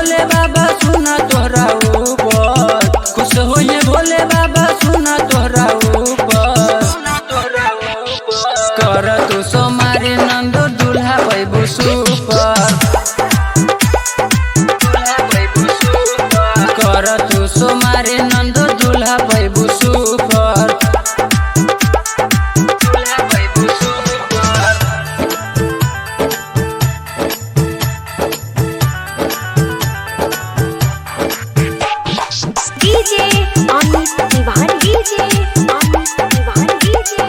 भोले बाबा सुना तोहरा ऊपर, खुश होइए भोले बाबा सुना तोहरा ऊपर। कर तू सोमारी नंदो दूल्हा पैबू सुपर, कर तू सोमारी नंदो दूल्हा पैबू सुपर। डीजे अमित दीवान, डीजे अमित दीवान, डीजे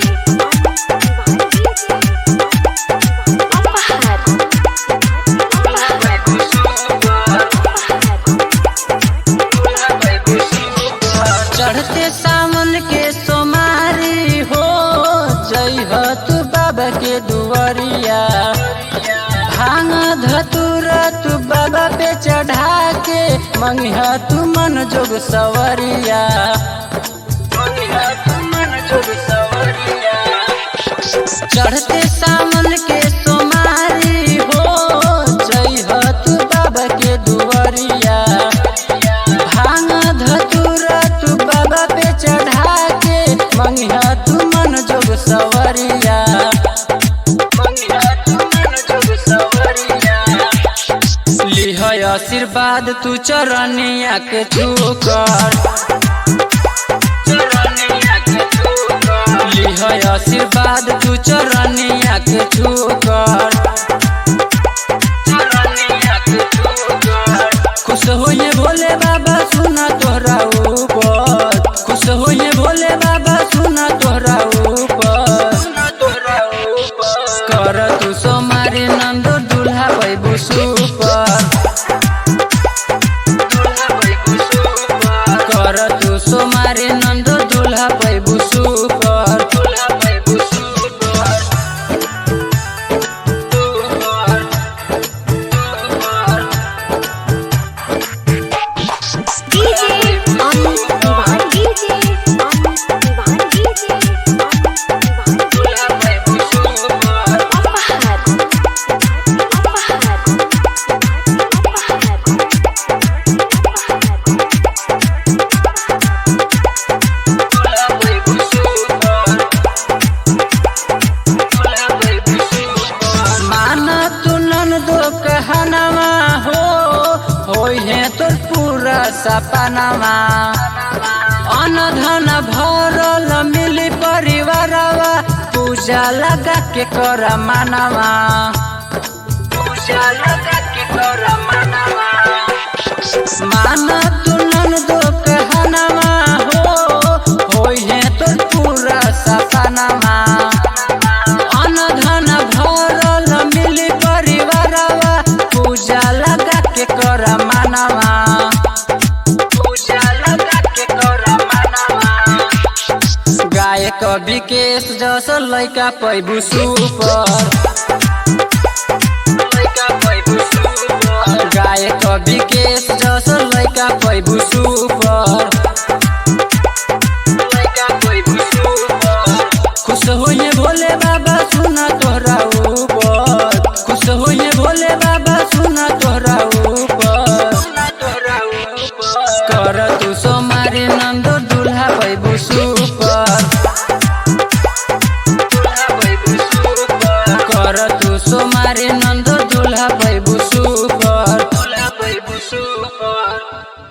अमित दीवान, डीजे अपहर चढ़ते सावन के सोमारी हो, जय हो तू बाबा के दुआरिया। भांग धतूरा तू बाबा पे चढ़ा के, मंगिहा तू मन जोग सवरिया। चढ़ते सावन के सोमारी हो, जय हो तू बाबा के दुआरिया। भांग धतूरा तू बाबा पे चढ़ा के, मंगिहा तू मन जोग सवरिया। लिह आशीर्वाद तू चरनिया के छूकर, लिह आशीर्वाद तू चरनिया के छूकर। खुश होइए भोले बाबा सुना तोहरा ऊपर, खुश होइए भोले बाबा सुना तोहरा ऊपर। कर तू सोमारी नंदो दूल्हा पैबू सुपर, कर तू सोमारी नंदो दूल्हा पैबू सुपर। डीजे अमित दीवान, डीजे अमित दीवान, डीजे अमित दीवान, अपहर माना तू नंदो कहनवा हो, होई है तोर पूरा सपनावा। अन धन भरल मिली परिवारवा, पूजा लगा के कर मनवा। माना तू नंदो कहनवा हो, होई है तोर पूरा सपनावा। अन धन भरल मिली परिवारवा, पूजा लगा के कर मनवा। गायक विकेश जस लैका पैबू सुपर, गायक विकेश जस लैका पैबू सुपर। खुश होइए भोले बाबा सुना तोहरा ऊपर, खुश होइए भोले बाबा सुना तोहरा ऊपर। कर तू सोमारी नंदो दूल्हा पैबू सुपर।